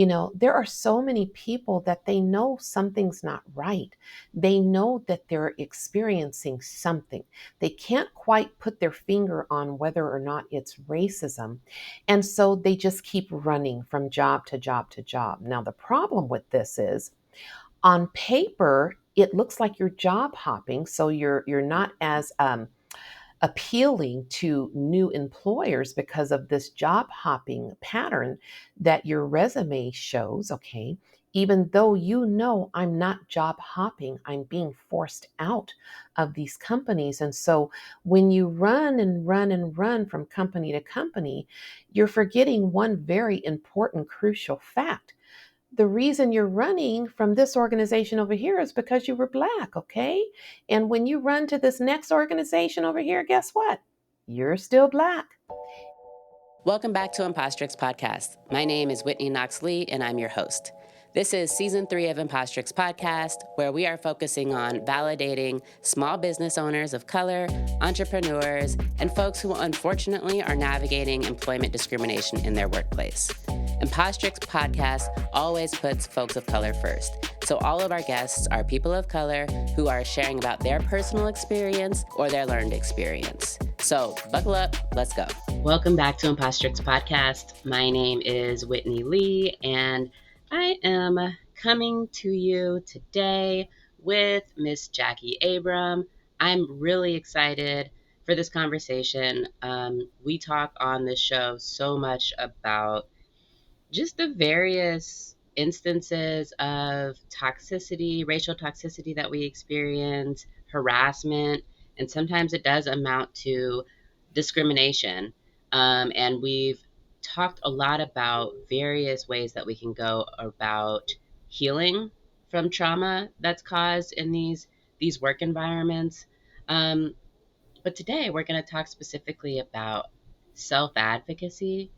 There are so many people that they know something's not right. They know that they're experiencing something. They can't quite put their finger on whether or not it's racism. And so they just keep running from job to job to job. Now, the problem with this is on paper, it looks like you're job hopping, so you're not as appealing to new employers because of this job hopping pattern that your resume shows, okay? Even though I'm not job hopping, I'm being forced out of these companies. And so when you run and run and run from company to company, you're forgetting one very important, crucial fact. The reason you're running from this organization over here is because you were Black, okay? And when you run to this next organization over here, guess what? You're still Black. Welcome back to Impostrix Podcast. My name is Whitney Knox Lee, and I'm your host. This is Season 3 of Impostrix Podcast, where we are focusing on validating small business owners of color, entrepreneurs, and folks who unfortunately are navigating employment discrimination in their workplace. Impostrix Podcast always puts folks of color first. So all of our guests are people of color who are sharing about their personal experience or their learned experience. So buckle up, let's go. Welcome back to Impostrix Podcast. My name is Whitney Lee, and I am coming to you today with Miss Jacquie Abram. I'm really excited for this conversation. We talk on this show so much about just the various instances of toxicity, racial toxicity that we experience, harassment, and sometimes it does amount to discrimination. And we've talked a lot about various ways that we can go about healing from trauma that's caused in these work environments. But today we're going to talk specifically about self-advocacy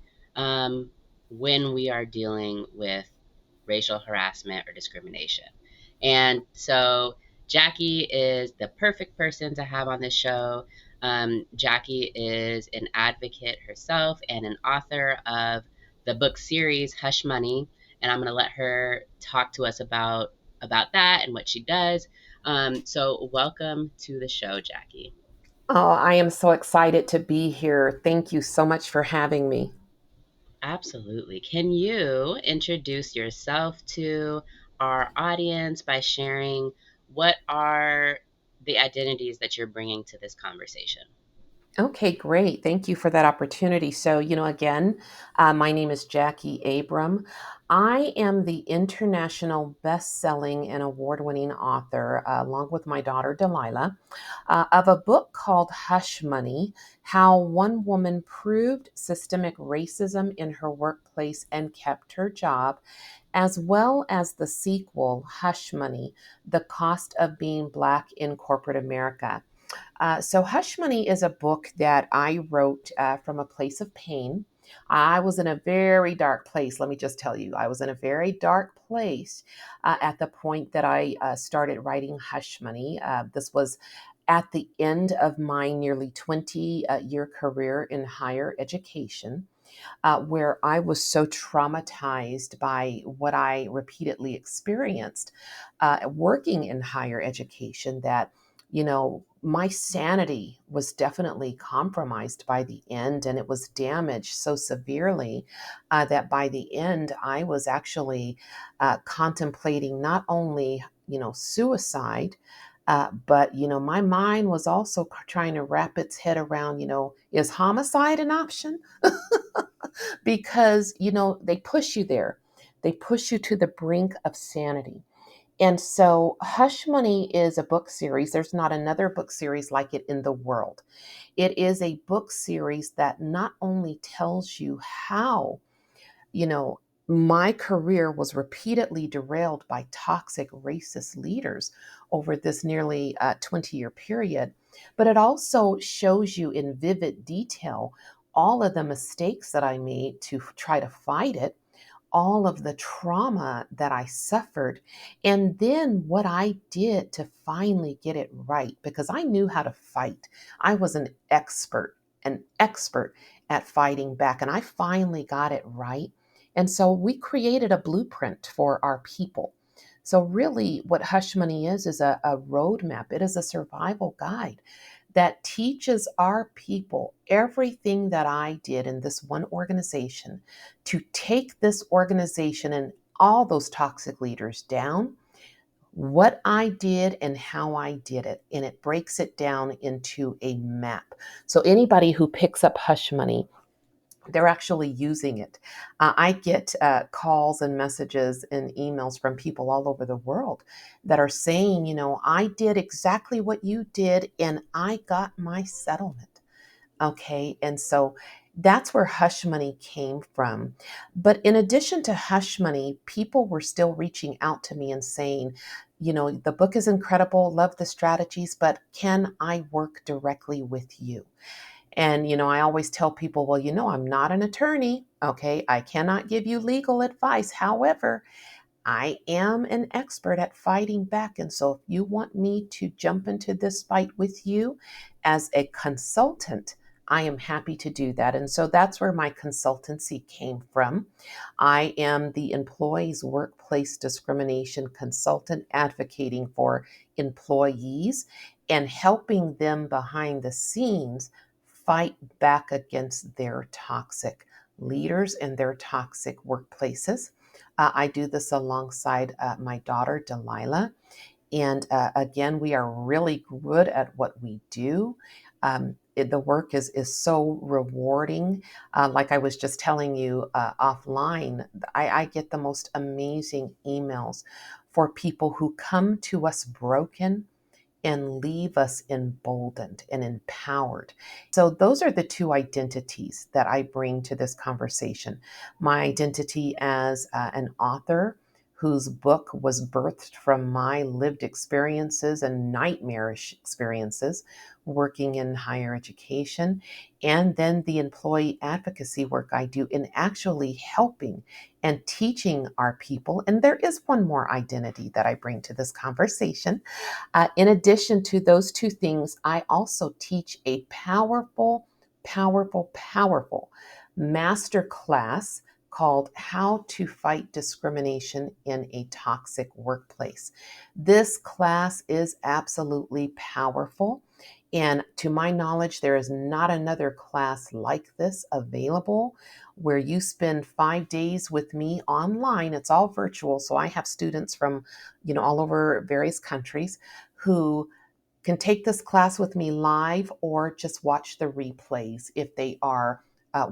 when we are dealing with racial harassment or discrimination. And so Jacquie is the perfect person to have on this show. Jacquie is an advocate herself and an author of the book series Hush Money, and I'm going to let her talk to us about that and what she does. So welcome to the show, Jacquie. Oh, I am so excited to be here. Thank you so much for having me. Absolutely. Can you introduce yourself to our audience by sharing what are the identities that you're bringing to this conversation? Okay, great. Thank you for that opportunity. So, again, my name is Jacquie Abram. I am the international best-selling and award-winning author, along with my daughter Delilah, of a book called Hush Money: How One Woman Proved Systemic Racism in Her Workplace and Kept Her Job, as well as the sequel, Hush Money: The Cost of Being Black in Corporate America. So, Hush Money is a book that I wrote from a place of pain. I was in a very dark place. Let me just tell you, I was in a very dark place at the point that I started writing Hush Money. This was at the end of my nearly 20-year career in higher education, where I was so traumatized by what I repeatedly experienced working in higher education that, my sanity was definitely compromised by the end, and it was damaged so severely that by the end, I was actually contemplating not only, suicide, but, my mind was also trying to wrap its head around, is homicide an option? Because, they push you there. They push you to the brink of sanity. And so Hush Money is a book series. There's not another book series like it in the world. It is a book series that not only tells you how, you know, my career was repeatedly derailed by toxic racist leaders over this nearly 20-year period, but it also shows you in vivid detail all of the mistakes that I made to try to fight it, all of the trauma that I suffered, and then what I did to finally get it right because I knew how to fight. I was an expert at fighting back, and I finally got it right. And so we created a blueprint for our people. So, really, what Hush Money is a roadmap, it is a survival guide that teaches our people everything that I did in this one organization to take this organization and all those toxic leaders down, what I did and how I did it. And it breaks it down into a map. So anybody who picks up Hush Money, they're actually using it. I get calls and messages and emails from people all over the world that are saying, I did exactly what you did and I got my settlement. Okay. And so that's where Hush Money came from. But in addition to Hush Money, people were still reaching out to me and saying, the book is incredible, love the strategies, but can I work directly with you? And, I always tell people, well, I'm not an attorney. Okay. I cannot give you legal advice. However, I am an expert at fighting back. And so if you want me to jump into this fight with you as a consultant, I am happy to do that. And so that's where my consultancy came from. I am the employees workplace discrimination consultant advocating for employees and helping them behind the scenes fight back against their toxic leaders and their toxic workplaces. I do this alongside my daughter, Delilah. And again, we are really good at what we do. The work is so rewarding. Like I was just telling you offline, I get the most amazing emails for people who come to us broken and leave us emboldened and empowered. So, those are the two identities that I bring to this conversation. My identity as an author whose book was birthed from my lived experiences and nightmarish experiences working in higher education, and then the employee advocacy work I do in actually helping and teaching our people. And there is one more identity that I bring to this conversation. In addition to those two things, I also teach a powerful master class called How to Fight Discrimination in a Toxic Workplace. This class is absolutely powerful. And to my knowledge, there is not another class like this available where you spend 5 days with me online. It's all virtual. So I have students from, all over various countries who can take this class with me live or just watch the replays if they are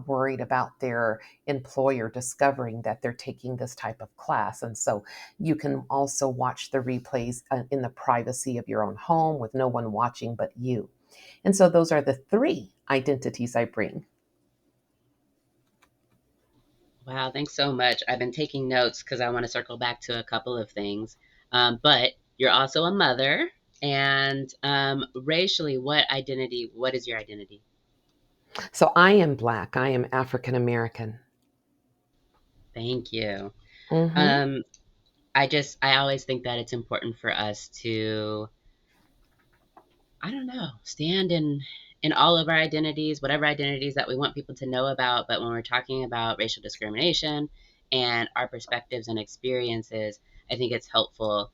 worried about their employer discovering that they're taking this type of class. And so you can also watch the replays in the privacy of your own home with no one watching but you. And so those are the three identities I bring. Wow, thanks so much. I've been taking notes because I want to circle back to a couple of things. But you're also a mother, and racially, what is your identity? So I am Black, I am African American. Thank you. Hmm. Um, I always think that it's important for us to, I don't know, stand in all of our identities, whatever identities that we want people to know about. But when we're talking about racial discrimination and our perspectives and experiences, I think it's helpful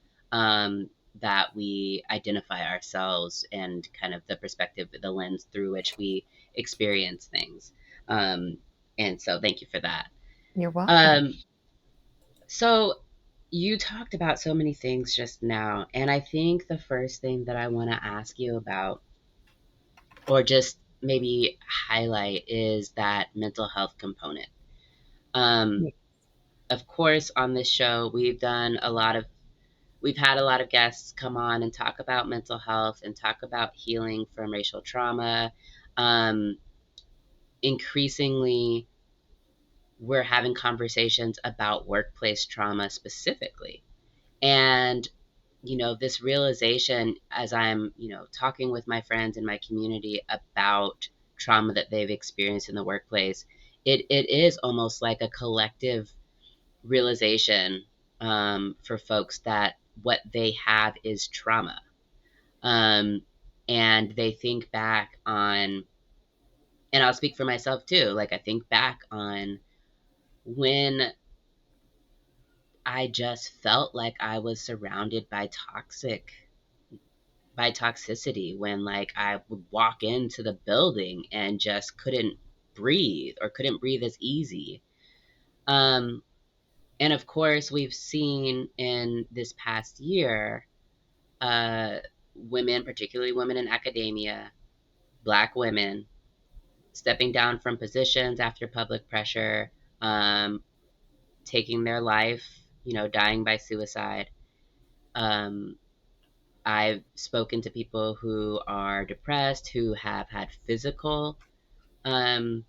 that we identify ourselves and kind of the perspective, the lens through which we experience things. Um, and so, thank you for that. You're welcome. Um, so, you talked about so many things just now, and I think the first thing that I want to ask you about or just maybe highlight is that mental health component. Um, of course, on this show, we've had a lot of guests come on and talk about mental health and talk about healing from racial trauma. Um, Increasingly, we're having conversations about workplace trauma specifically. And this realization as I'm talking with my friends in my community about trauma that they've experienced in the workplace, it is almost like a collective realization for folks that what they have is trauma. um, and they think back on, and I'll speak for myself too, like I think back on when I just felt like I was surrounded by toxicity when like I would walk into the building and just couldn't breathe or couldn't breathe as easy. Um, and of course, we've seen in this past year, uh, women, particularly women in academia, Black women, stepping down from positions after public pressure, um, taking their life, dying by suicide. Um, I've spoken to people who are depressed, who have had um,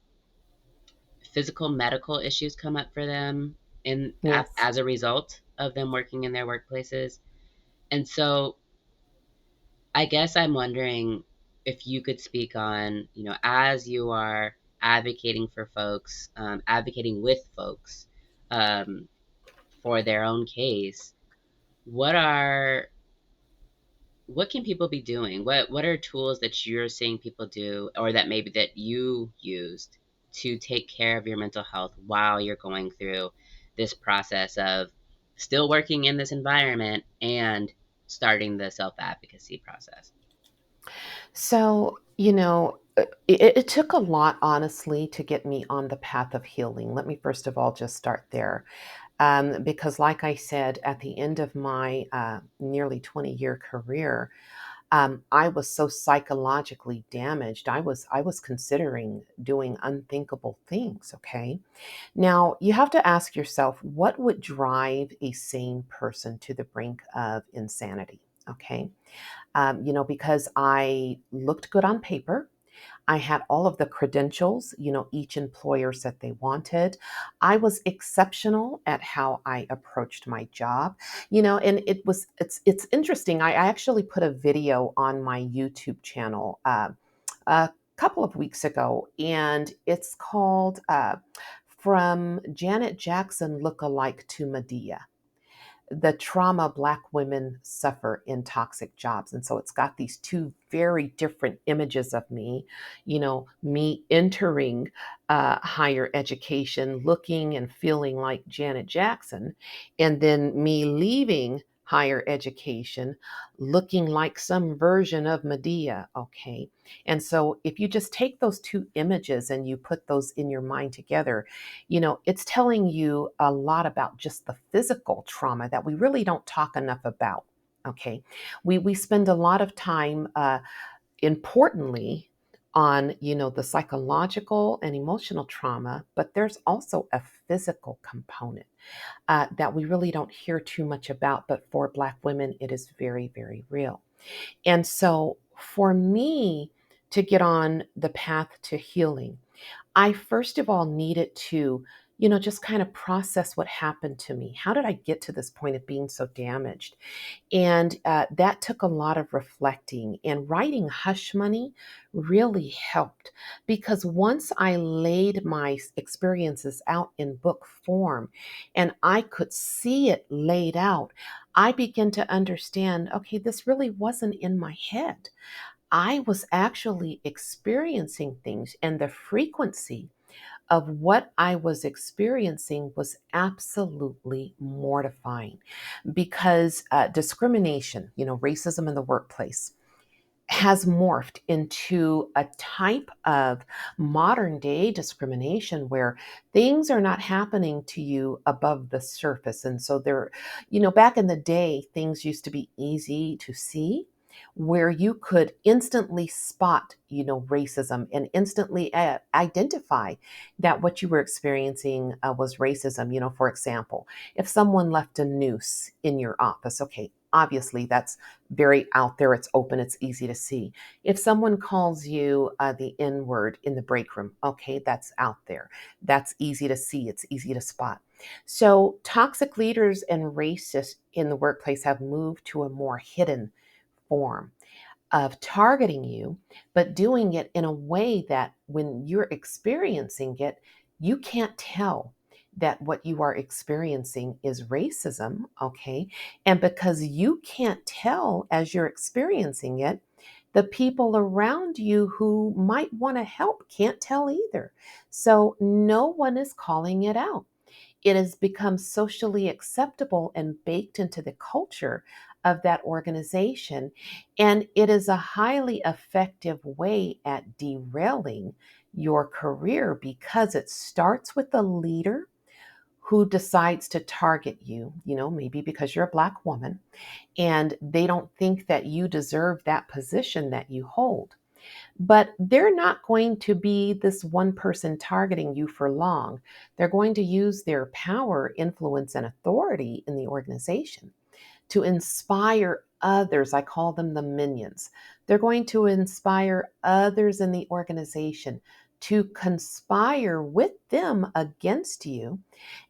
physical medical issues come up for them Yes. as a result of them working in their workplaces. And so I guess I'm wondering if you could speak on, as you are advocating for folks, advocating with folks um, for their own case, what are what can people be doing? What are tools that you're seeing people do, or that maybe that you used to take care of your mental health while you're going through this process of still working in this environment and starting the self advocacy process? So, it took a lot, honestly, to get me on the path of healing. Let me first of all just start there. Because, like I said, at the end of my nearly 20-year career, I was so psychologically damaged. I was considering doing unthinkable things. Okay. Now, you have to ask yourself, what would drive a sane person to the brink of insanity? Okay. Because I looked good on paper. I had all of the credentials, each employer said they wanted. I was exceptional at how I approached my job, and it's interesting. I actually put a video on my YouTube channel a couple of weeks ago, and it's called From Janet Jackson Lookalike to Medea, the trauma Black women suffer in toxic jobs. And so it's got these two very different images of me, me entering higher education, looking and feeling like Janet Jackson, and then me leaving higher education, looking like some version of Medea. Okay. And so if you just take those two images and you put those in your mind together, it's telling you a lot about just the physical trauma that we really don't talk enough about. Okay. We spend a lot of time, importantly, on, the psychological and emotional trauma, but there's also a physical component that we really don't hear too much about. But for Black women, it is very, very real. And so for me to get on the path to healing, I first of all needed to, just kind of process what happened to me. How did I get to this point of being so damaged? And that took a lot of reflecting. And writing Hush Money really helped, because once I laid my experiences out in book form and I could see it laid out, I began to understand, okay, this really wasn't in my head. I was actually experiencing things, and the frequency of what I was experiencing was absolutely mortifying, because discrimination, racism in the workplace, has morphed into a type of modern day discrimination where things are not happening to you above the surface. And so there, back in the day, things used to be easy to see, where you could instantly spot, racism, and instantly identify that what you were experiencing was racism. For example, if someone left a noose in your office, okay, obviously that's very out there, it's open, it's easy to see. If someone calls you the N word in the break room, okay, that's out there. That's easy to see, it's easy to spot. So, toxic leaders and racists in the workplace have moved to a more hidden form of targeting you, but doing it in a way that when you're experiencing it, you can't tell that what you are experiencing is racism, okay? And because you can't tell as you're experiencing it, the people around you who might want to help can't tell either. So no one is calling it out. it has become socially acceptable and baked into the culture of that organization. And it is a highly effective way at derailing your career because it starts with a leader who decides to target you, maybe because you're a Black woman and they don't think that you deserve that position that you hold. But they're not going to be this one person targeting you for long. They're going to use their power, influence, and authority in the organization to inspire others. I call them the minions. They're going to inspire others in the organization to conspire with them against you.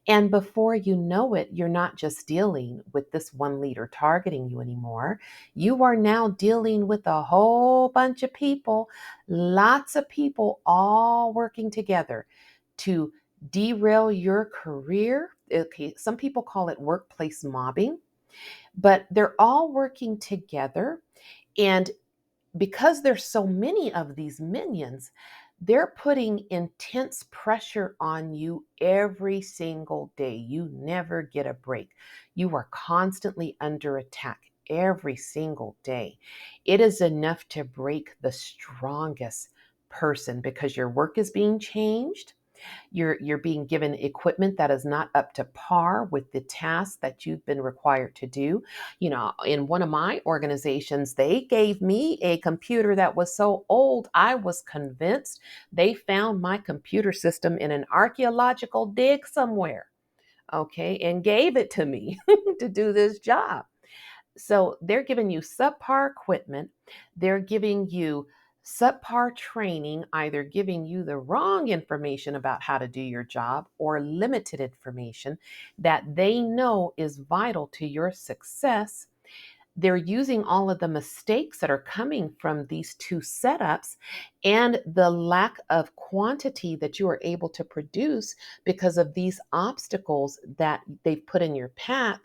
And before you know it, you're not just dealing with this one leader targeting you anymore. You are now dealing with a whole bunch of people, lots of people all working together to derail your career. Okay, some people call it workplace mobbing, but they're all working together. And because there's so many of these minions, they're putting intense pressure on you every single day. You never get a break. You are constantly under attack every single day. It is enough to break the strongest person because your work is being changed. You're being given equipment that is not up to par with the tasks that you've been required to do. In one of my organizations, they gave me a computer that was so old, I was convinced they found my computer system in an archaeological dig somewhere, okay, and gave it to me to do this job. So they're giving you subpar equipment, they're giving you subpar training, either giving you the wrong information about how to do your job or limited information that they know is vital to your success. They're using all of the mistakes that are coming from these two setups and the lack of quantity that you are able to produce because of these obstacles that they've put in your path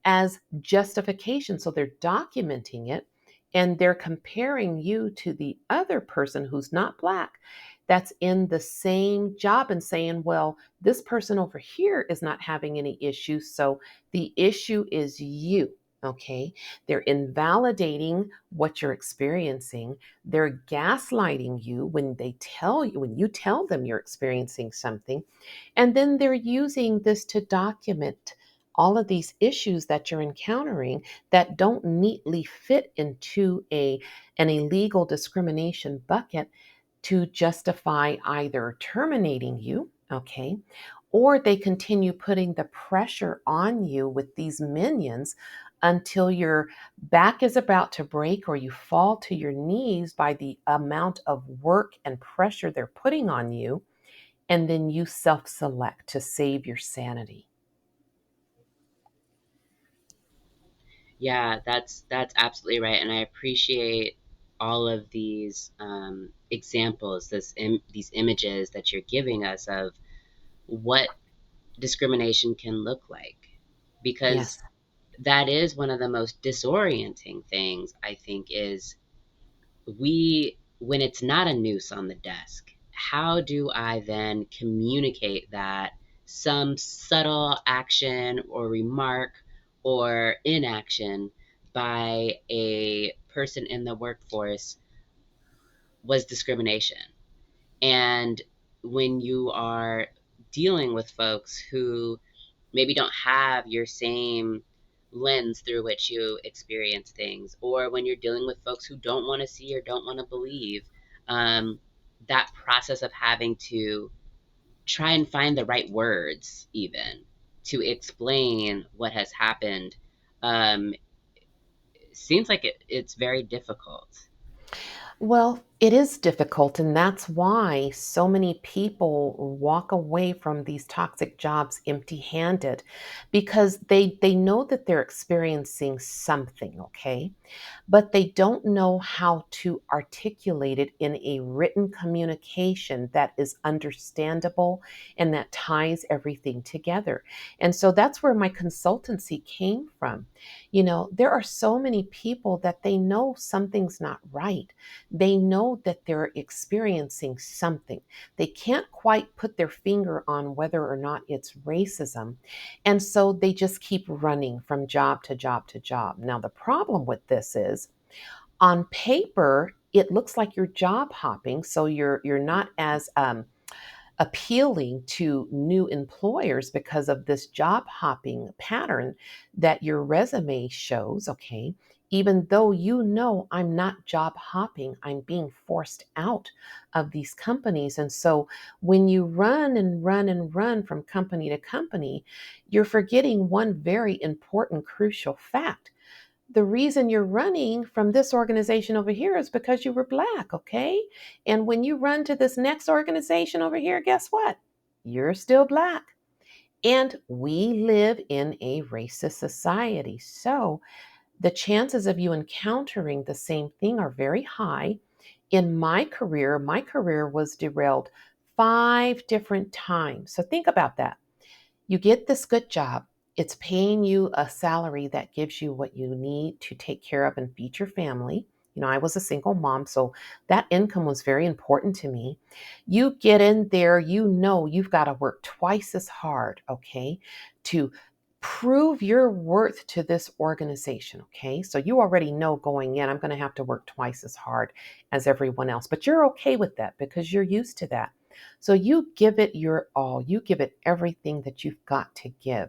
as justification. So they're documenting it and they're comparing you to the other person who's not Black that's in the same job and saying, well, this person over here is not having any issues. So the issue is you. Okay. They're invalidating what you're experiencing. They're gaslighting you when you tell them you're experiencing something. And then they're using this to document all of these issues that you're encountering that don't neatly fit into an illegal discrimination bucket to justify either terminating you, okay, or they continue putting the pressure on you with these minions until your back is about to break or you fall to your knees by the amount of work and pressure they're putting on you, and then you self select to save your sanity. Yeah, that's absolutely right, and I appreciate all of these examples, these images that you're giving us of what discrimination can look like, because Yes. that is one of the most disorienting things, I think, is we when it's not a noose on the desk, how do I then communicate that some subtle action or remark or inaction by a person in the workforce was discrimination? And when you are dealing with folks who maybe don't have your same lens through which you experience things, or when you're dealing with folks who don't want to see or don't want to believe, um, that process of having to try and find the right words, even to explain what has happened, um, seems like it's very difficult. Well, it is difficult, and that's why so many people walk away from these toxic jobs empty-handed because they know that they're experiencing something, okay? But they don't know how to articulate it in a written communication that is understandable and that ties everything together. And so that's where my consultancy came from. There are so many people that they know something's not right. They know know that they're experiencing something. They can't quite put their finger on whether or not it's racism. And so they just keep running from job to job to job. Now, the problem with this is on paper, it looks like you're job hopping. So you're not as appealing to new employers because of this job hopping pattern that your resume shows, okay? Even though you know I'm not job hopping, I'm being forced out of these companies. And so when you run and run and run from company to company, you're forgetting one very important, crucial fact. The reason you're running from this organization over here is because you were Black, okay? And when you run to this next organization over here, guess what? You're still Black. And we live in a racist society. So the chances of you encountering the same thing are very high. In my career was derailed 5 different times. So think about that. You get this good job. It's paying you a salary that gives you what you need to take care of and feed your family. You know, I was a single mom, so that income was very important to me. You get in there, you know you've got to work twice as hard, okay, to prove your worth to this organization, okay? So you already know going in, I'm going to have to work twice as hard as everyone else, but you're okay with that because you're used to that. So you give it your all, you give it everything that you've got to give.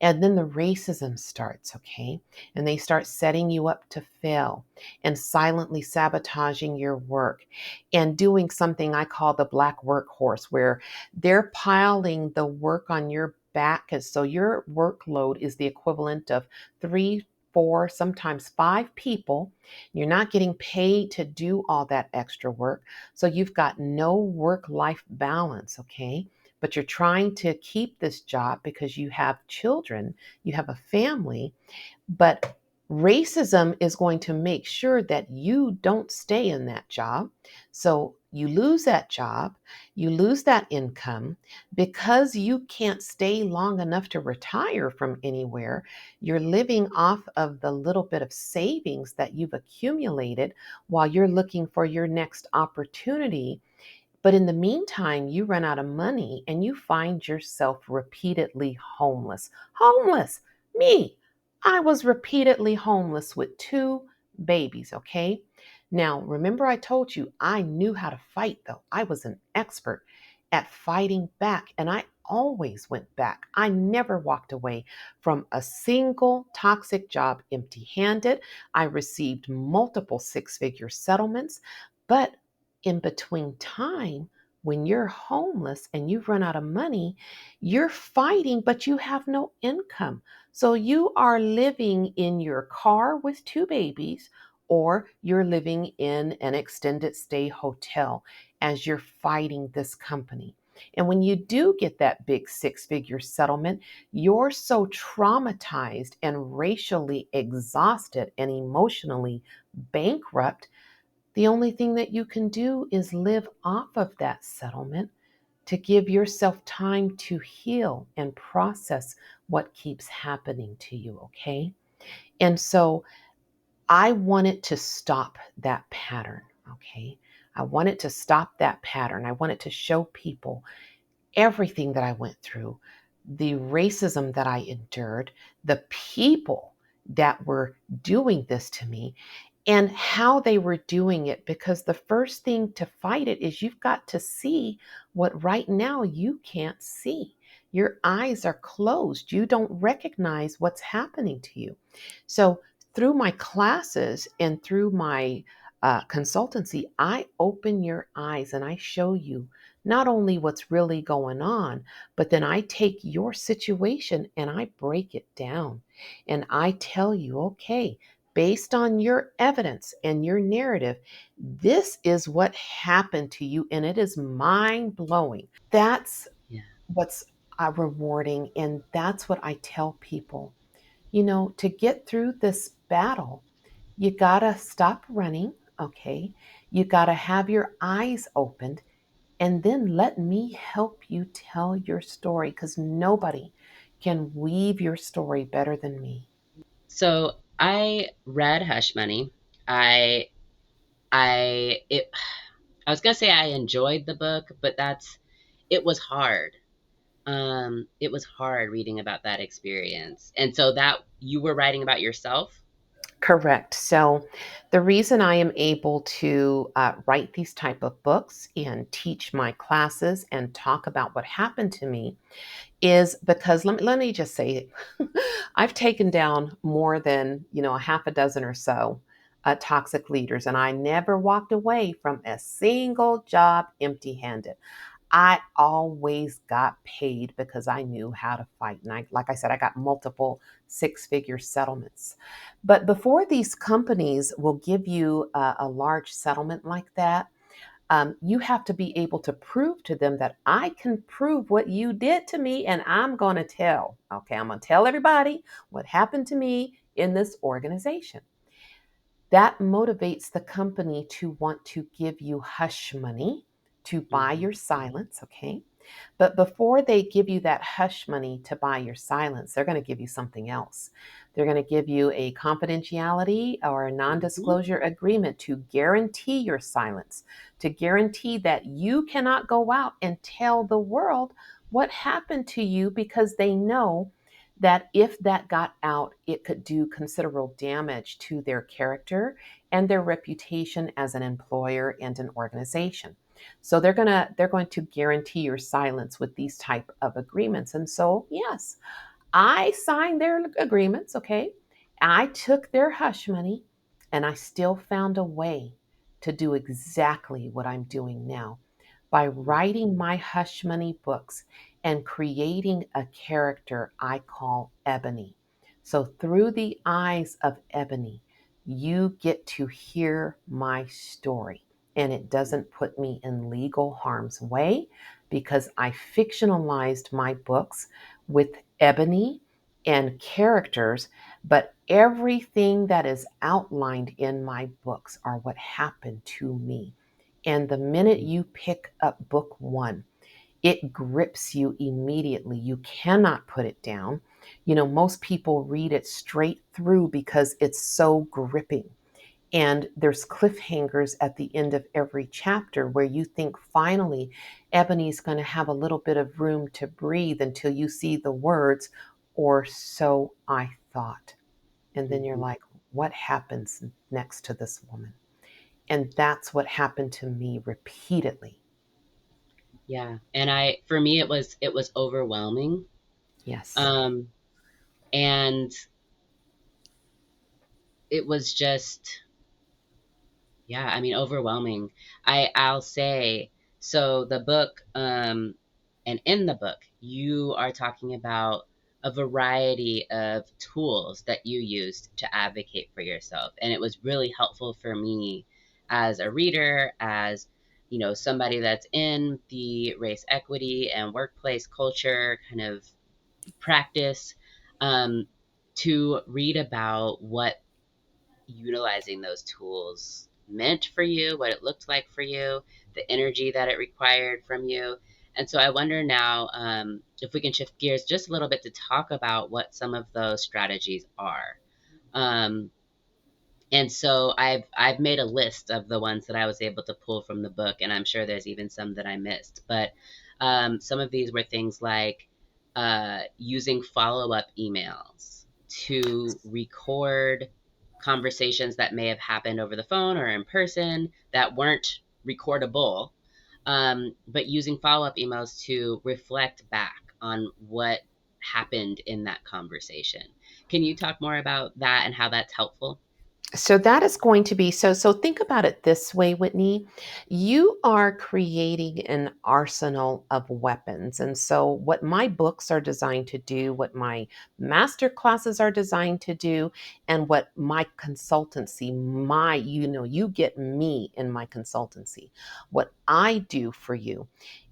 And then the racism starts, okay? And they start setting you up to fail and silently sabotaging your work and doing something I call the Black workhorse, where they're piling the work on your back. And so your workload is the equivalent of 3, 4, sometimes 5 people. You're not getting paid to do all that extra work. So you've got no work life balance, okay? But you're trying to keep this job because you have children, you have a family, but racism is going to make sure that you don't stay in that job. So you lose that job, you lose that income because you can't stay long enough to retire from anywhere. You're living off of the little bit of savings that you've accumulated while you're looking for your next opportunity, but in the meantime, you run out of money and you find yourself repeatedly homeless. Homeless! Me! I was repeatedly homeless with 2 babies, okay? Now, remember I told you I knew how to fight, though. I was an expert at fighting back, and I always went back. I never walked away from a single toxic job empty handed. I received multiple 6 figure settlements, but in between time, when you're homeless and you've run out of money, you're fighting, but you have no income. So you are living in your car with 2 babies, or you're living in an extended stay hotel as you're fighting this company. And when you do get that big 6 figure settlement, you're so traumatized and racially exhausted and emotionally bankrupt. The only thing that you can do is live off of that settlement to give yourself time to heal and process what keeps happening to you, okay? And so I wanted to stop that pattern, okay? I wanted to stop that pattern. I wanted to show people everything that I went through, the racism that I endured, the people that were doing this to me, and how they were doing it. Because the first thing to fight it is you've got to see what right now you can't see. Your eyes are closed. You don't recognize what's happening to you. So, through my classes and through my consultancy, I open your eyes and I show you not only what's really going on, but then I take your situation and I break it down. And I tell you, okay, based on your evidence and your narrative, this is what happened to you, and it is mind blowing. That's Yeah. what's rewarding, and that's what I tell people. You know, to get through this battle, you gotta stop running, okay? You gotta have your eyes opened, and then let me help you tell your story because nobody can weave your story better than me. So I read Hush Money. I I it I was gonna say I enjoyed the book, but it was hard. It was hard reading about that experience. And so that you were writing about yourself? Correct. So the reason I am able to write these type of books and teach my classes and talk about what happened to me is because let me just say I've taken down more than a half a dozen or so toxic leaders, and I never walked away from a single job empty handed. I always got paid because I knew how to fight. And like I said, I got multiple six-figure settlements. But before these companies will give you a large settlement like that, you have to be able to prove to them that I can prove what you did to me, and I'm going to tell. Okay, I'm going to tell everybody what happened to me in this organization. That motivates the company to want to give you hush money to buy Mhm. your silence. Okay. But before they give you that hush money to buy your silence, they're going to give you something else. They're going to give you a confidentiality or a non Mhm. disclosure agreement to guarantee your silence, to guarantee that you cannot go out and tell the world what happened to you because they know that if that got out, it could do considerable damage to their character and their reputation as an employer and an organization. So they're going to guarantee your silence with these type of agreements. And so, yes, I signed their agreements, okay? I took their hush money and I still found a way to do exactly what I'm doing now by writing my hush money books and creating a character I call Ebony. So, through the eyes of Ebony, you get to hear my story. And it doesn't put me in legal harm's way because I fictionalized my books with ebony and characters, but everything that is outlined in my books are what happened to me. And the minute you pick up book one, it grips you immediately. You cannot put it down. Most people read it straight through because it's so gripping. And there's cliffhangers at the end of every chapter where you think finally Ebony's going to have a little bit of room to breathe until you see the words, or so I thought. And then you're Mhm. like, what happens next to this woman? And that's what happened to me repeatedly. Yeah. And for me it was overwhelming. Yes. Um and it was just, yeah, I mean, overwhelming. I'll say, so the book, and in the book, you are talking about a variety of tools that you used to advocate for yourself, and it was really helpful for me as a reader, as somebody that's in the race equity and workplace culture kind of practice, um, to read about what utilizing those tools meant for you, what it looked like for you, the energy that it required from you. And so I wonder now, if we can shift gears just a little bit to talk about what some of those strategies are. Um, and so I've made a list of the ones that I was able to pull from the book, and I'm sure there's even some that I missed. But some of these were things like using follow up emails to record conversations that may have happened over the phone or in person that weren't recordable, but using follow up emails to reflect back on what happened in that conversation. Can you talk more about that and how that's helpful? So that is going to be so think about it this way, Whitney. You are creating an arsenal of weapons. And so what my books are designed to do, what my master classes are designed to do, and what my consultancy, you get me in my consultancy. What I do for you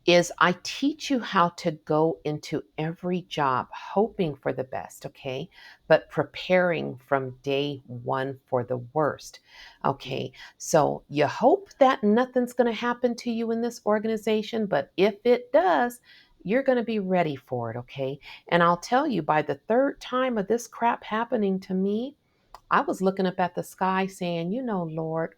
is I teach you how to go into every job hoping for the best, okay? But preparing from day one for the worst. Okay, so you hope that nothing's going to happen to you in this organization, but if it does, you're going to be ready for it. Okay, and I'll tell you, by the third time of this crap happening to me, I was looking up at the sky saying, Lord,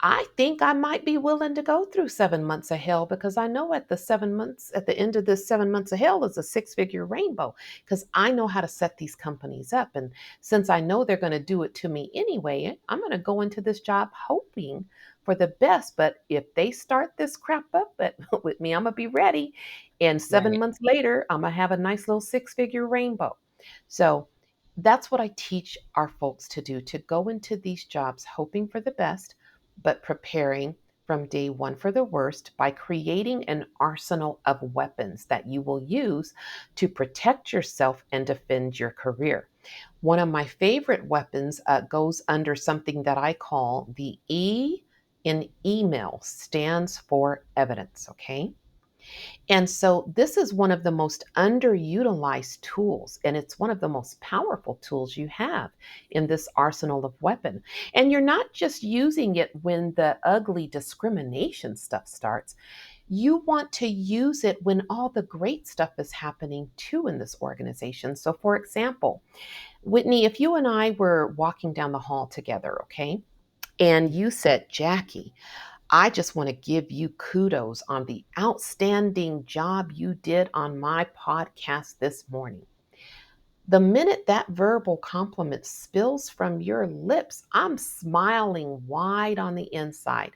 I think I might be willing to go through 7 months of hell because I know at the 7 months, at the end of this 7 months of hell is a six-figure rainbow because I know how to set these companies up. And since I know they're going to do it to me anyway, I'm going to go into this job hoping for the best. But if they start this crap up with me, I'm going to be ready. And seven Right. months later, I'm going to have a nice little six-figure rainbow. So that's what I teach our folks to do, to go into these jobs hoping for the best but preparing from day one for the worst by creating an arsenal of weapons that you will use to protect yourself and defend your career. One of my favorite weapons goes under something that I call the E in email stands for evidence, okay? And so this is one of the most underutilized tools, and it's one of the most powerful tools you have in this arsenal of weapon. And you're not just using it when the ugly discrimination stuff starts. You want to use it when all the great stuff is happening too in this organization. So for example, Whitney, if you and I were walking down the hall together, okay? And you said, Jackie, I just want to give you kudos on the outstanding job you did on my podcast this morning. The minute that verbal compliment spills from your lips, I'm smiling wide on the inside.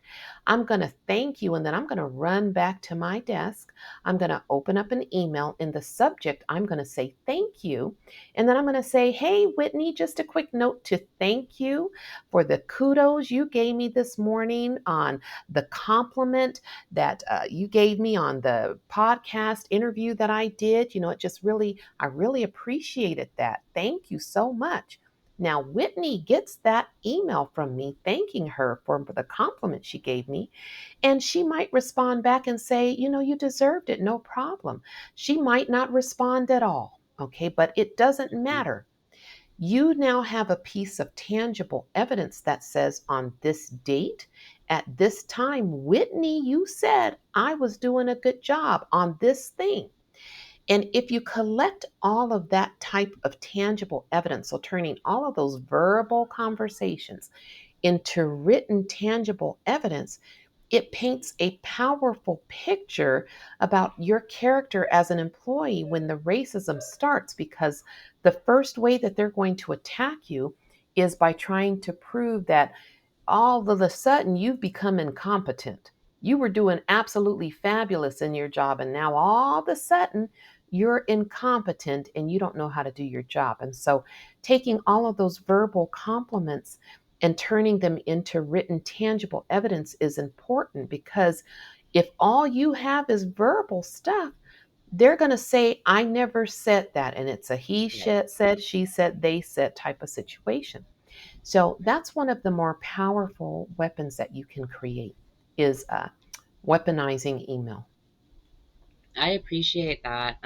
I'm going to thank you, and then I'm going to run back to my desk. I'm going to open up an email. In the subject, I'm going to say thank you. And then I'm going to say, hey, Whitney, just a quick note to thank you for the kudos you gave me this morning on the compliment that you gave me on the podcast interview that I did. It just really, I really appreciated that. Thank you so much. Now, Whitney gets that email from me thanking her for the compliment she gave me, and she might respond back and say, you deserved it, no problem. She might not respond at all, okay, but it doesn't Mhm. matter. You now have a piece of tangible evidence that says on this date, at this time, Whitney, you said I was doing a good job on this thing. And if you collect all of that type of tangible evidence, so turning all of those verbal conversations into written, tangible evidence, it paints a powerful picture about your character as an employee when the racism starts, because the first way that they're going to attack you is by trying to prove that all of a sudden you've become incompetent. You were doing absolutely fabulous in your job, and now all of a sudden you're incompetent and you don't know how to do your job. And so, taking all of those verbal compliments and turning them into written, tangible evidence is important, because if all you have is verbal stuff, they're going to say, I never said that. And it's a he Right. said, she said, they said type of situation. So that's one of the more powerful weapons that you can create is weaponizing email. I appreciate that.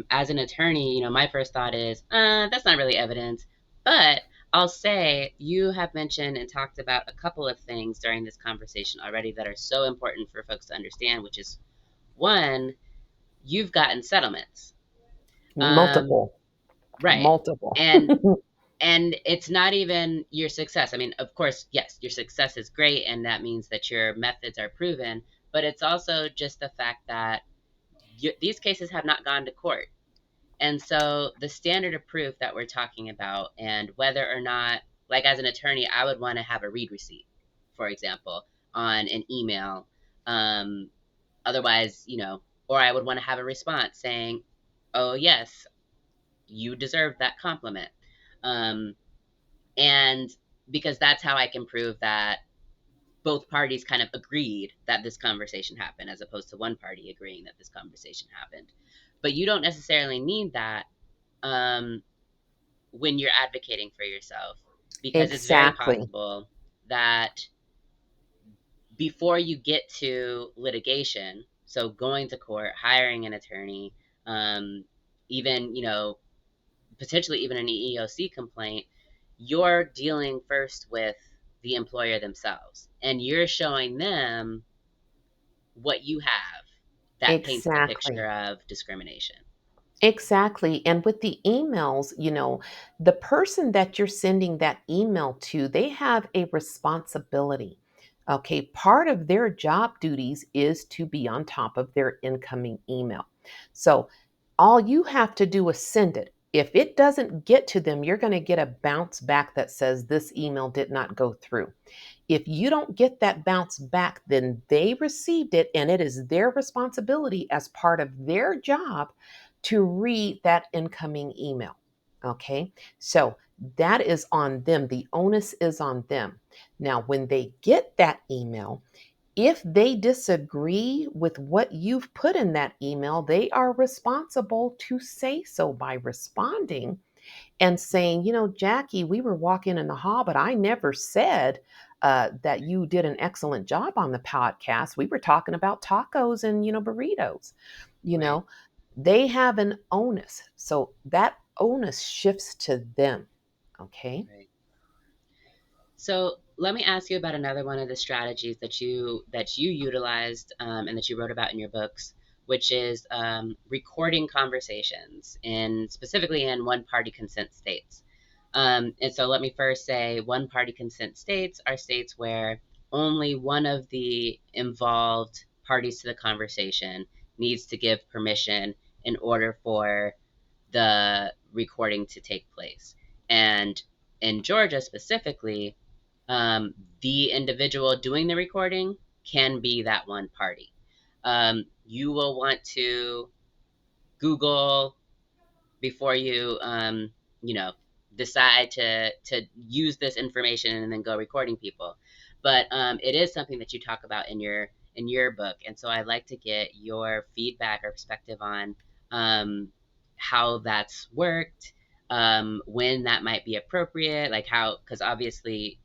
As an attorney, my first thought is, that's not really evidence. But I'll say you have mentioned and talked about a couple of things during this conversation already that are so important for folks to understand, which is one, you've gotten settlements. Um, Multiple, right. multiple. And and it's not even your success. I mean, of course, yes, your success is great, and that means that your methods are proven. But it's also just the fact that these cases have not gone to court. And so the standard of proof that we're talking about, and whether or not, like as an attorney, I would want to have a read receipt, for example, on an email. Um, Otherwise, or I would want to have a response saying, oh, yes, you deserve that compliment. Um, and because that's how I can prove that both parties kind of agreed that this conversation happened, as opposed to one party agreeing that this conversation happened. But you don't necessarily need that um, when you're advocating for yourself, because it's very Exactly. possible that before you get to litigation, so going to court, hiring an attorney, um, even, potentially even an EEOC complaint, you're dealing first with the employer themselves, and you're showing them what you have that paints the Exactly. picture of discrimination. Exactly. And with the emails, the person that you're sending that email to, they have a responsibility. Okay, part of their job duties is to be on top of their incoming email. So all you have to do is send it. If it doesn't get to them, you're going to get a bounce back that says this email did not go through. If you don't get that bounce back, then they received it, and it is their responsibility as part of their job to read that incoming email. Okay, so that is on them. The onus is on them. Now, when they get that email, if they disagree with what you've put in that email, they are responsible to say so by responding and saying, Jackie, we were walking in the hall, but I never said that you did an excellent job on the podcast. We were talking about tacos and, burritos. You Right. know, they have an onus. So that onus shifts to them. Okay. Right. So let me ask you about another one of the strategies that you utilized and that you wrote about in your books, which is recording conversations, in specifically in one-party consent states. And so let me first say, one-party consent states are states where only one of the involved parties to the conversation needs to give permission in order for the recording to take place. And in Georgia specifically, um, the individual doing the recording can be that one party. You will want to Google before you you know decide to use this information and then go recording people. But it is something that you talk about in your book, and so I'd like to get your feedback or perspective on um, how that's worked, when that might be appropriate, like how, because obviously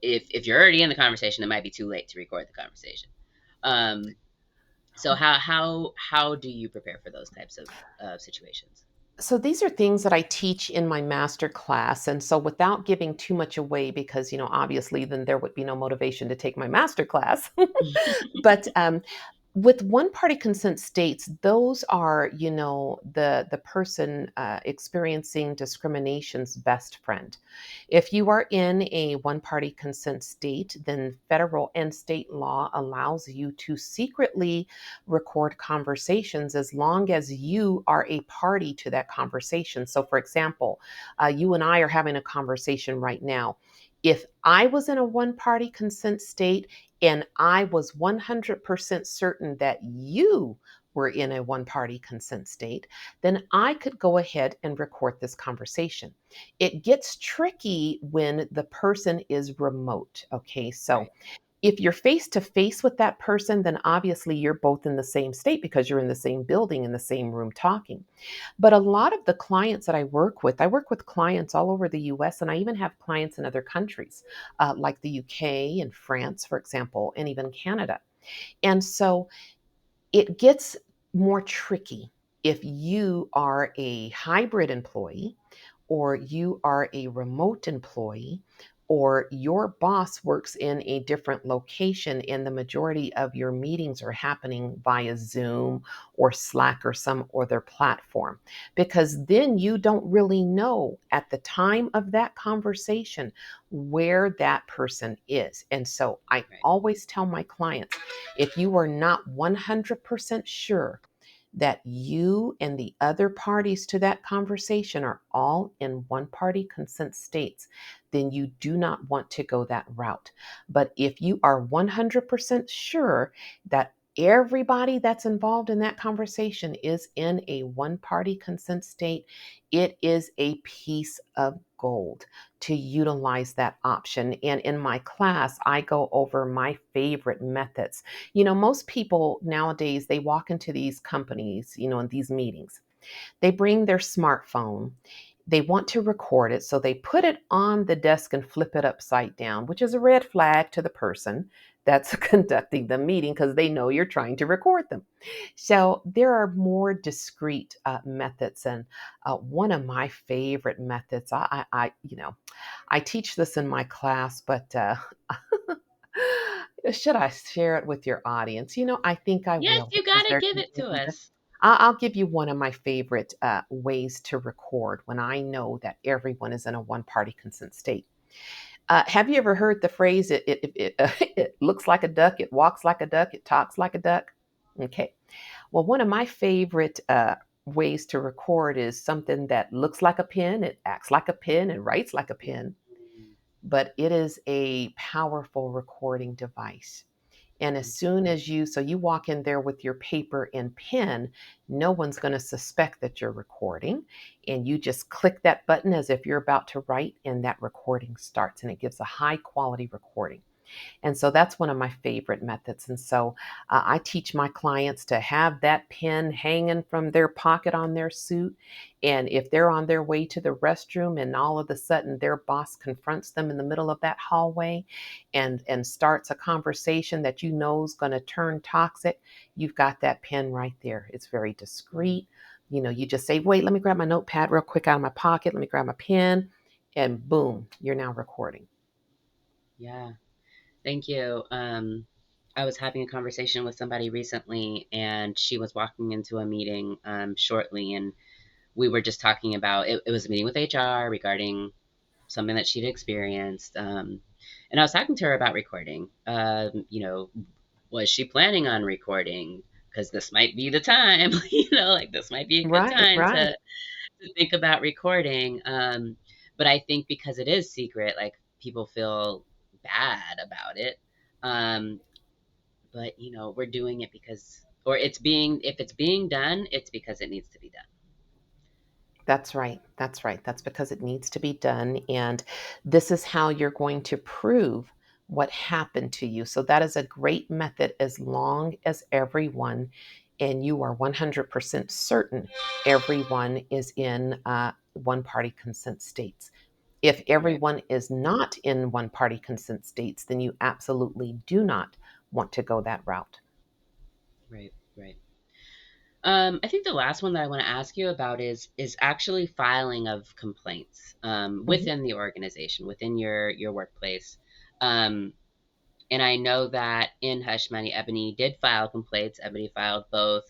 if you're already in the conversation, it might be too late to record the conversation. um, so how do you prepare for those types of situations? So these are things that I teach in my master class. And so without giving too much away, because, obviously then there would be no motivation to take my master class. But with one party consent states, those are, the person experiencing discrimination's best friend. If you are in a one party consent state, then federal and state law allows you to secretly record conversations as long as you are a party to that conversation. So, for example, you and I are having a conversation right now. If I was in a one party consent state and I was 100% certain that you were in a one party consent state, then I could go ahead and record this conversation. It gets tricky when the person is remote. Okay. So Right. if you're face to face with that person, then obviously you're both in the same state because you're in the same building, in the same room talking. But a lot of the clients that I work with clients all over the US, and I even have clients in other countries, like the UK and France, for example, and even Canada. And so it gets more tricky if you are a hybrid employee or you are a remote employee, or your boss works in a different location and the majority of your meetings are happening via Zoom or Slack or some other platform. Because then you don't really know at the time of that conversation where that person is. And so I Right. always tell my clients, if you are not 100% sure that you and the other parties to that conversation are all in one party consent states, then you do not want to go that route. But if you are 100% sure that everybody that's involved in that conversation is in a one party consent state, it is a piece of gold to utilize that option. And in my class, I go over my favorite methods. Most people nowadays, they walk into these companies, in these meetings. They bring their smartphone. They want to record it. So they put it on the desk and flip it upside down, which is a red flag to the person that's conducting the meeting because they know you're trying to record them. So there are more discreet methods. And one of my favorite methods, I teach this in my class, but should I share it with your audience? I think I Yes, will you because gotta they're give going it to to need it. us. I'll give you one of my favorite ways to record when I know that everyone is in a one party consent state. Have you ever heard the phrase, it looks like a duck, it walks like a duck, it talks like a duck? Okay. Well, one of my favorite ways to record is something that looks like a pen, it acts like a pen, and writes like a pen, Mm, but it is a powerful recording device. And as mm, soon as you walk in there with your paper and pen, no one's going to suspect that you're recording. And you just click that button as if you're about to write, and that recording starts, and it gives a high quality recording. And so that's one of my favorite methods. And so I teach my clients to have that pen hanging from their pocket on their suit. And if they're on their way to the restroom and all of a sudden their boss confronts them in the middle of that hallway and starts a conversation that you know is going to turn toxic, you've got that pen right there. It's very mm. discreet. You know, you just say, wait, let me grab my notepad real quick out of my pocket. Let me grab my pen. And boom, you're now recording. Yeah, thank you. I was having a conversation with somebody recently, and she was walking into a meeting shortly, and we were just talking about it. It was a meeting with HR regarding something that she'd experienced. And I was talking to her about recording. Was she planning on recording? Because this might be the time, like this might be a good Right, time right. to think about recording. But I think because it is secret, like people feel bad about it. Um, but we're doing it because, or if it's being done, it's because it needs to be done. That's right. That's right. That's because it needs to be done. And this is how you're going to prove what happened to you. So, that is a great method as long as everyone, and you are 100% certain everyone is in one party consent states. If Right, everyone is not in one party consent states, then you absolutely do not want to go that route. right, right. I think the last one that I want to ask you about is actually filing of complaints Mhm. within the organization, within your workplace. Um, and I know that in Hush Money, Ebony did file complaints. Ebony filed both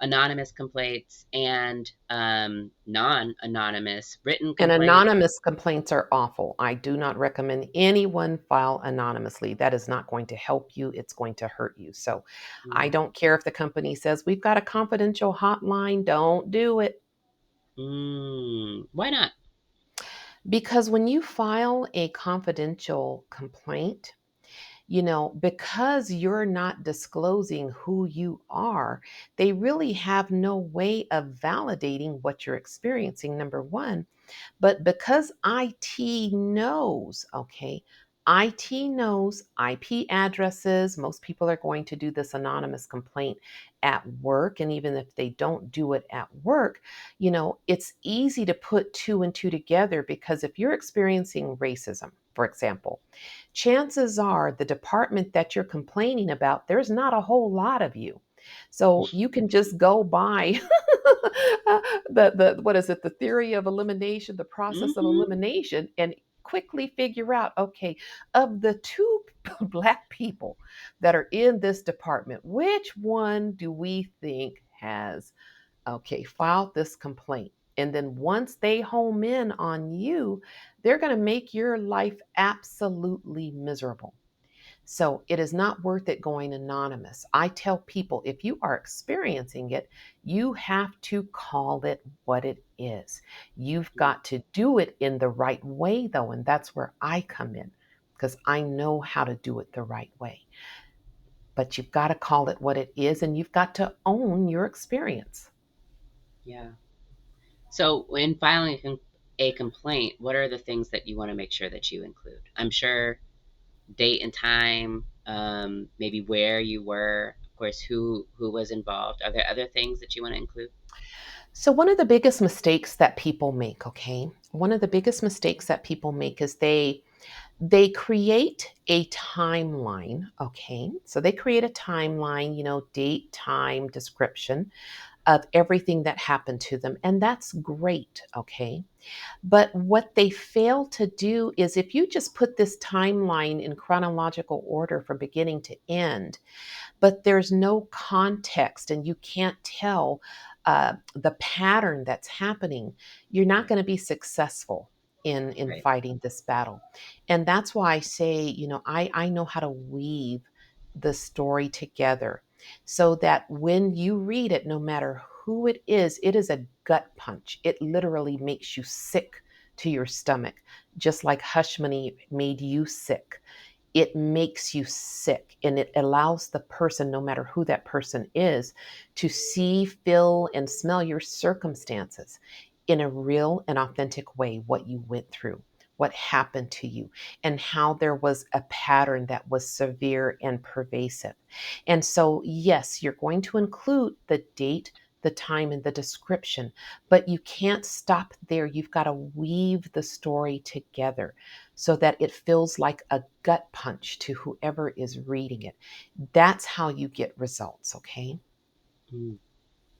anonymous complaints and non-anonymous written And complaints. anonymous complaints are awful. I do not recommend anyone file anonymously. That is not going to help you, it's going to hurt you. So I Mm, don't care if the company says we've got a confidential hotline, don't do it. why not? Because when you file a confidential complaint, because you're not disclosing who you are, they really have no way of validating what you're experiencing, number one. But because IT knows, okay, IT knows IP addresses. Most people are going to do this anonymous complaint at work. And even if they don't do it at work, it's easy to put two and two together because if you're experiencing racism, for example, chances are the department that you're complaining about, there's not a whole lot of you. So you can just go by the what is it, the theory of elimination, the process of Hmm. elimination, and quickly figure out, okay, of the two black people that are in this department, which one do we think has, okay, filed this complaint? And then once they home in on you, they're going to make your life absolutely miserable. So it is not worth it going anonymous. I tell people, if you are experiencing it, you have to call it what it is. You've got to do it in the right way, though. And that's where I come in because I know how to do it the right way. But you've got to call it what it is, and you've got to own your experience. Yeah. So, in filing a complaint, what are the things that you want to make sure that you include? I'm sure date and time, maybe where you were, of course, who was involved. Are there other things that you want to include? So, one of the biggest mistakes that people make, okay, one of the biggest mistakes that people make is they create a timeline, okay? So they create a timeline, date, time, description of everything that happened to them, and that's great, okay? But what they fail to do is if you just put this timeline in chronological order from beginning to end, but there's no context and you can't tell the pattern that's happening, you're not Right. going to be successful. in Right. fighting this battle. And that's why I say, I know how to weave the story together so that when you read it, no matter who it is a gut punch. It literally makes you sick to your stomach, just like Hush Money made you sick. It makes you sick, and it allows the person, no matter who that person is, to see, feel, and smell your circumstances in a real and authentic way, what you went through, what happened to you, and how there was a pattern that was severe and pervasive. And so, yes, you're going to include the date, the time, and the description, but you can't stop there. You've got to weave the story together so that it feels like a gut punch to whoever is reading it. That's how you get results, okay? Mm,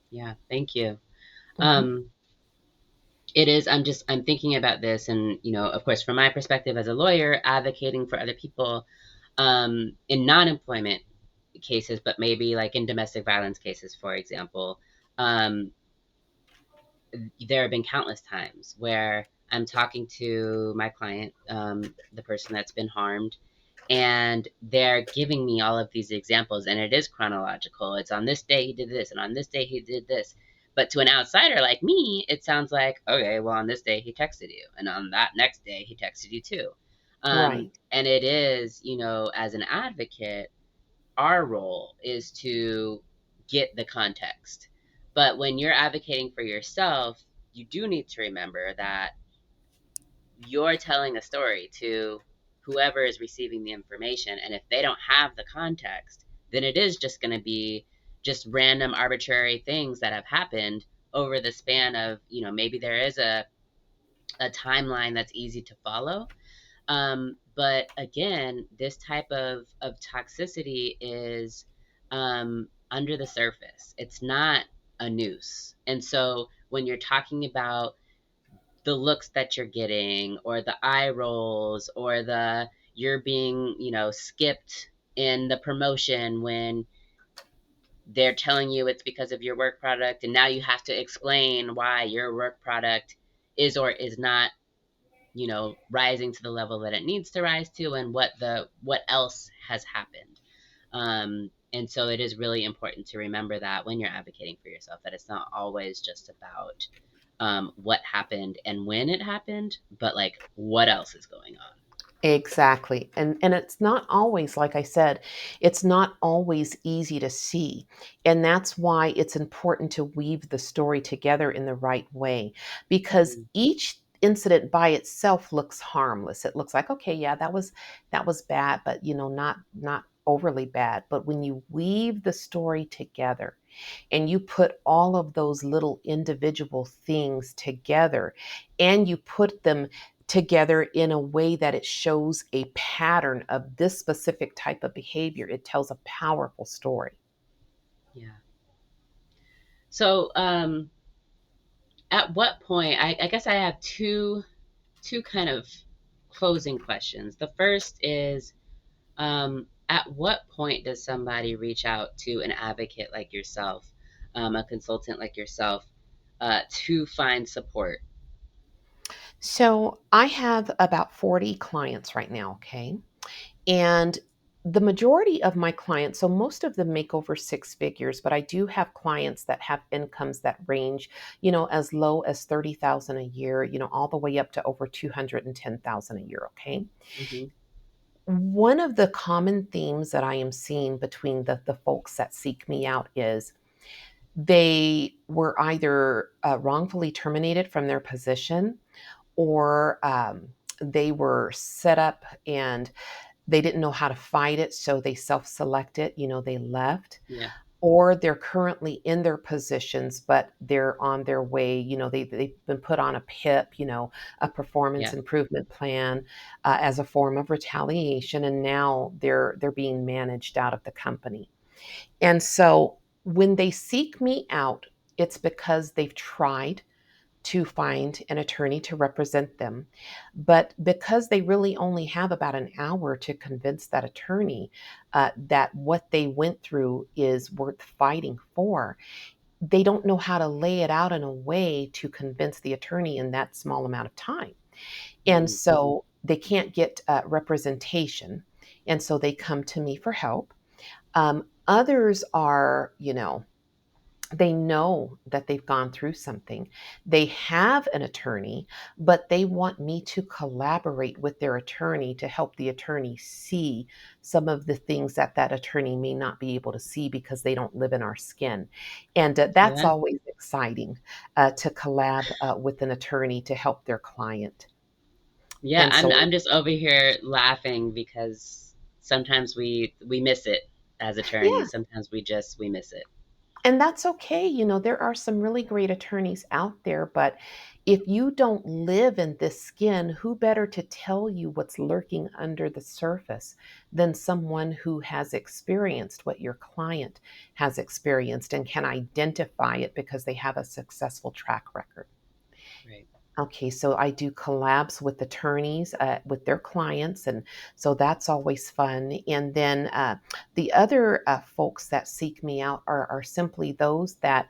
yeah, thank you. Mhm. Um, it is, I'm thinking about this, and, of course, from my perspective as a lawyer, advocating for other people, in non-employment cases, but maybe like in domestic violence cases, for example, um, there have been countless times where I'm talking to my client, the person that's been harmed, and they're giving me all of these examples, and it is chronological. It's on this day he did this, and on this day he did this. But to an outsider like me, it sounds like, okay, well, on this day he texted you, and on that next day he texted you too. Right. And it is, as an advocate, our role is to get the context. But when you're advocating for yourself, you do need to remember that you're telling a story to whoever is receiving the information. And if they don't have the context, then it is just going to be just random arbitrary things that have happened over the span of, maybe there is a timeline that's easy to follow. But again, this type of toxicity is under the surface. It's not a noose. And so when you're talking about the looks that you're getting, or the eye rolls, or the you're being, skipped in the promotion when they're telling you it's because of your work product, and now you have to explain why your work product is or is not, rising to the level that it needs to rise to, and what else has happened. And so it is really important to remember that when you're advocating for yourself, that it's not always just about what happened and when it happened, but like what else is going on. Exactly. And it's not always, like I said, it's not always easy to see. And that's why it's important to weave the story together in the right way, because Mm, each incident by itself looks harmless. It looks like, okay, yeah, that was bad, but not overly bad. But when you weave the story together and you put all of those little individual things together and you put them together in a way that it shows a pattern of this specific type of behavior, it tells a powerful story. yeah. So at what point, I guess I have two kind of closing questions. The first is, at what point does somebody reach out to an advocate like yourself, a consultant like yourself, to find support? So I have about 40 clients right now, okay? And the majority of my clients, so most of them make over six figures, but I do have clients that have incomes that range, as low as 30,000 a year, all the way up to over 210,000 a year, okay? Hmm. One of the common themes that I am seeing between the folks that seek me out is they were either wrongfully terminated from their position, or they were set up and they didn't know how to fight it, so they self-selected, they left. Yeah, Or they're currently in their positions, but they're on their way, they've been put on a PIP, a performance yeah, improvement plan, as a form of retaliation, and now they're being managed out of the company. And so when they seek me out, it's because they've tried to find an attorney to represent them. But because they really only have about an hour to convince that attorney that what they went through is worth fighting for, they don't know how to lay it out in a way to convince the attorney in that small amount of time. And Mm. so they can't get representation. And so they come to me for help. Others are, they know that they've gone through something. They have an attorney, but they want me to collaborate with their attorney to help the attorney see some of the things that that attorney may not be able to see because they don't live in our skin. And that's Yeah. always exciting to collab with an attorney to help their client. Yeah, And I'm so, I'm just over here laughing because sometimes we miss it as yeah, attorneys. Sometimes we miss it. and that's okay. There are some really great attorneys out there, but if you don't live in this skin, who better to tell you what's lurking under the surface than someone who has experienced what your client has experienced and can identify it because they have a successful track record? Right. Okay, so I do collabs with attorneys, with their clients, and so that's always fun. And then the other folks that seek me out are simply those that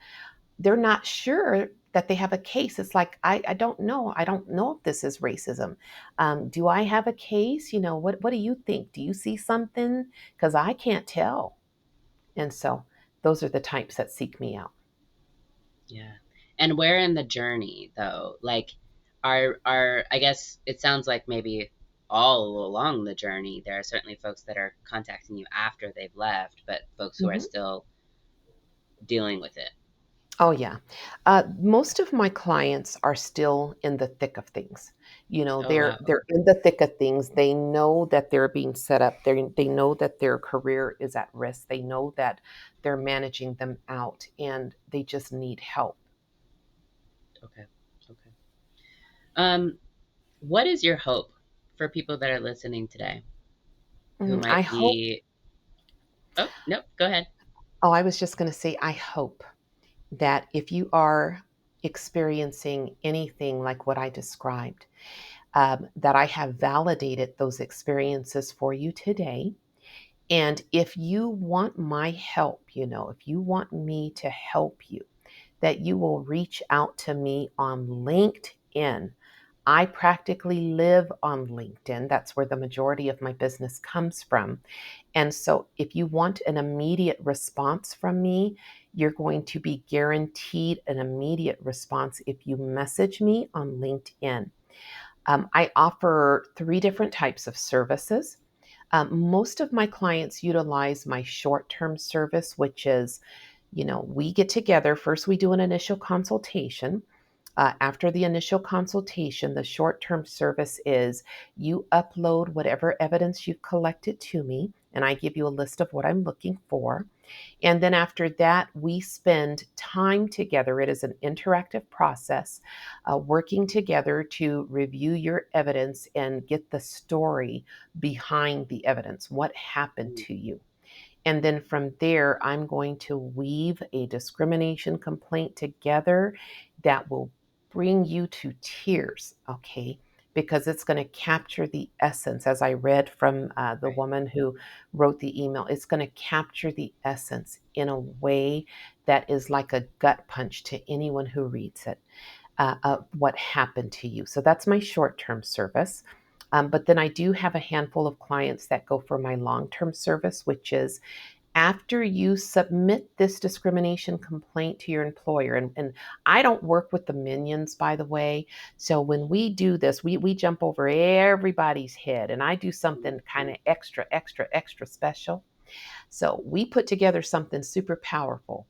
they're not sure that they have a case. It's like, I don't know. I don't know if this is racism. Do I have a case? What do you think? Do you see something? Because I can't tell. And so those are the types that seek me out. Yeah. And where in the journey though? Like are I guess it sounds like maybe all along the journey there are certainly folks that are contacting you after they've left, but folks who are Mhm. still dealing with it. Oh, yeah. Most of my clients are still in the thick of things. Oh They're wow. they're in the thick of things. They know that they're being set up. They know that their career is at risk. They know that they're managing them out, and they just need help. Okay. Okay. Um what is your hope for people that are listening today who I might hope. be Oh, nope, go ahead. Oh, I was just going to say, I hope that if you are experiencing anything like what I described, that I have validated those experiences for you today. And if you want my help, if you want me to help you, that you will reach out to me on LinkedIn. I practically live on LinkedIn. That's where the majority of my business comes from. And so if you want an immediate response from me, you're going to be guaranteed an immediate response if you message me on LinkedIn. I offer three different types of services. Most of my clients utilize my short term service, which is, we get together. First, we do an initial consultation. After the initial consultation, the short term service is you upload whatever evidence you've collected to me, and I give you a list of what I'm looking for. And then after that, we spend time together. It is an interactive process, working together to review your evidence and get the story behind the evidence. What happened Mm. to you? And then from there, I'm going to weave a discrimination complaint together that will bring you to tears, okay? Because it's going to capture the essence, as I read from the Right. woman who wrote the email. It's going to capture the essence in a way that is like a gut punch to anyone who reads it, what happened to you. So that's my short term service. But then I do have a handful of clients that go for my long term service, which is after you submit this discrimination complaint to your employer, and I don't work with the minions, by the way. So when we do this, we jump over everybody's head, and I do something kind Mhm. of extra, extra, extra special. So we put together something super powerful.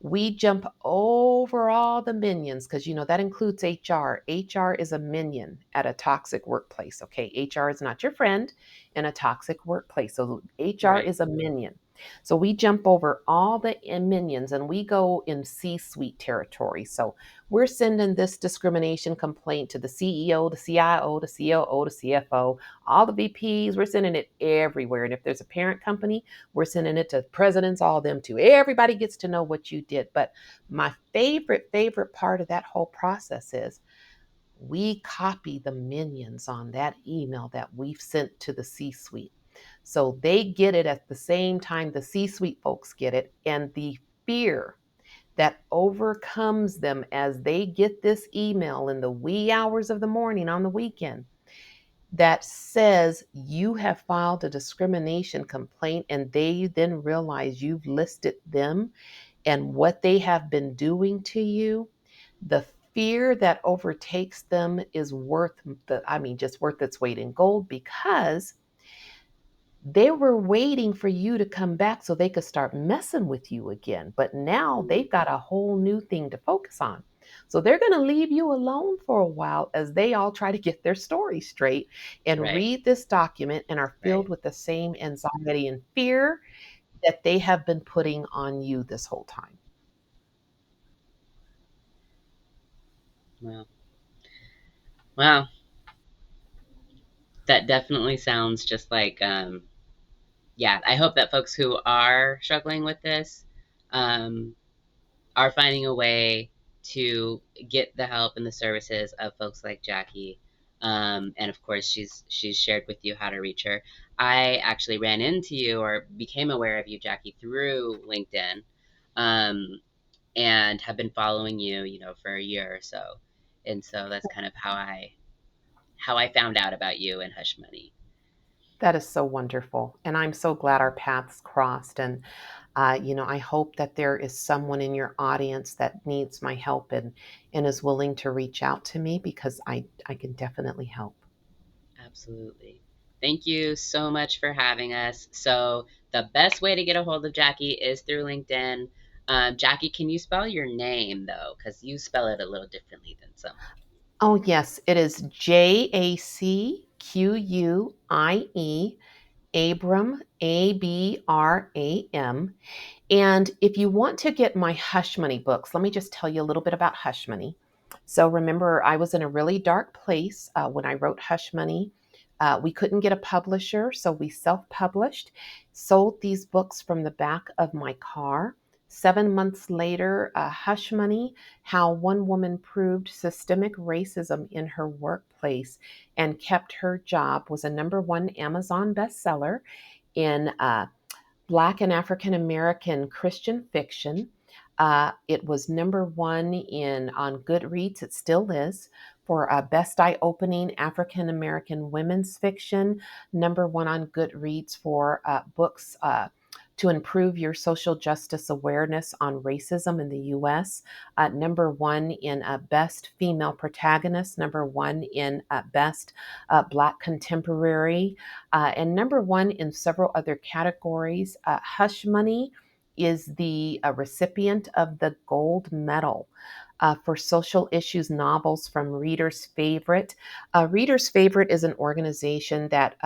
We jump over all the minions because that includes HR. HR is a minion at a toxic workplace. Okay. HR is not your friend in a toxic workplace. So HR Right. is a minion. So we jump over all the minions and we go in C suite territory. So we're sending this discrimination complaint to the CEO, the CIO, the COO, the CFO, all the VPs. We're sending it everywhere. And if there's a parent company, we're sending it to presidents, all of them too. Everybody gets to know what you did. But my favorite part of that whole process is we copy the minions on that email that we've sent to the C suite. So they get it at the same time the C suite folks get it. And the fear that overcomes them as they get this email in the wee hours of the morning on the weekend, that says you have filed a discrimination complaint and they then realize you've listed them and what they have been doing to you, the fear that overtakes them is worth just worth its weight in gold, because they were waiting for you to come back so they could start messing with you again. But now they've got a whole new thing to focus on. So they're going to leave you alone for a while as they all try to get their story straight and Right. read this document and are Right. filled with the same anxiety and fear that they have been putting on you this whole time. Wow. Wow. That definitely sounds just like, yeah, I hope that folks who are struggling with this um, are finding a way to get the help and the services of folks like Jacquie. And of course, she's shared with you how to reach her. I actually ran into you or became aware of you, Jacquie, through LinkedIn, um, and have been following you, for a year or so. And so that's kind of how I found out about you and Hush Money. That is so wonderful. And I'm so glad our paths crossed. And, I hope that there is someone in your audience that needs my help and is willing to reach out to me, because I can definitely help. Absolutely. Thank you so much for having us. So, the best way to get a hold of Jacquie is through LinkedIn. Jacquie, can you spell your name though? Because you spell it a little differently than some. Oh, yes, it is Jacquie, Abram, Abram. And if you want to get my Hush Money books, let me just tell you a little bit about Hush Money. So remember, I was in a really dark place when I wrote Hush Money. We couldn't get a publisher, so we self published, sold these books from the back of my car. 7 months later, Hush Money: How One Woman Proved Systemic Racism in Her Workplace and Kept Her Job, was a #1 Amazon bestseller in Black and African American Christian fiction. It was #1 on Goodreads. It still is, for best eye-opening African American women's fiction. #1 on Goodreads for books to improve your social justice awareness on racism in the U.S. #1 in best female protagonist. #1 in best Black contemporary, and #1 in several other categories. Hush Money is the recipient of the gold medal for social issues novels from Reader's Favorite. Reader's Favorite is an organization that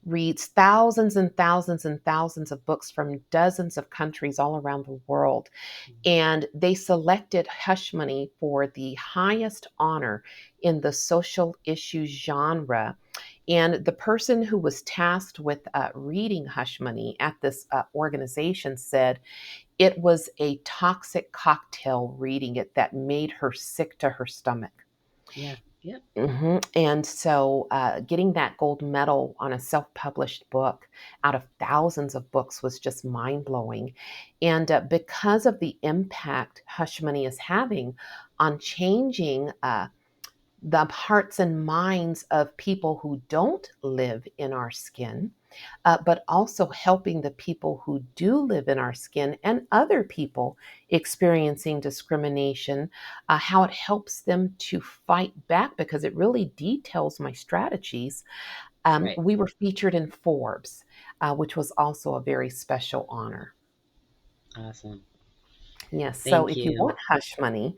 reads thousands and thousands and thousands of books from dozens of countries all around the world. And they selected Hush Money for the highest honor in the social issues genre. And the person who was tasked with reading Hush Money at this organization said it was a toxic cocktail reading it that made her sick to her stomach. Yeah. Yep. And so getting that gold medal on a self published book out of thousands of books was just mind blowing. And because of the impact Hush Money is having on changing the hearts and minds of people who don't live in our skin, but also helping the people who do live in our skin and other people experiencing discrimination, how it helps them to fight back, because it really details my strategies. Right. We were featured in Forbes, which was also a very special honor. Awesome. Yes, so Thank if you you. want Hush Money,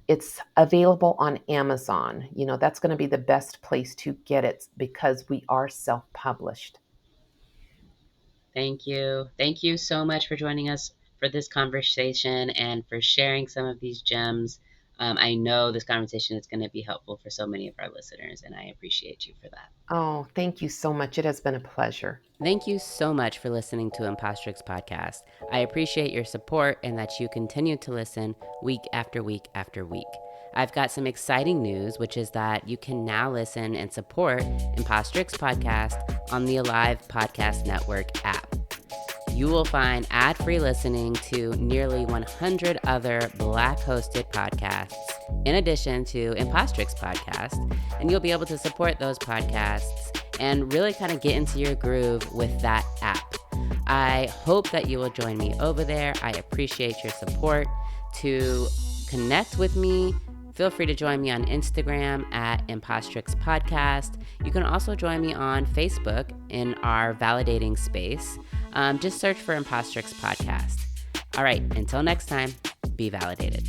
it's available on Amazon. That's going to be the best place to get it because we are self published. Thank you. Thank you so much for joining us for this conversation and for sharing some of these gems. I know this conversation is going to be helpful for so many of our listeners, and I appreciate you for that. Oh, thank you so much. It has been a pleasure. Thank you so much for listening to Impostrix Podcast. I appreciate your support and that you continue to listen week after week after week. I've got some exciting news, which is that you can now listen and support Impostrix Podcast on the Alive Podcast Network app. You will find ad-free listening to nearly 100 other Black hosted podcasts, in addition to Impostrix Podcast, and you'll be able to support those podcasts and really kind of get into your groove with that app. I hope that you will join me over there. I appreciate your support. To connect with me, feel free to join me on Instagram at Impostrix Podcast. You can also join me on Facebook in our validating space. Just search for Impostrix Podcast. All right, until next time, be validated.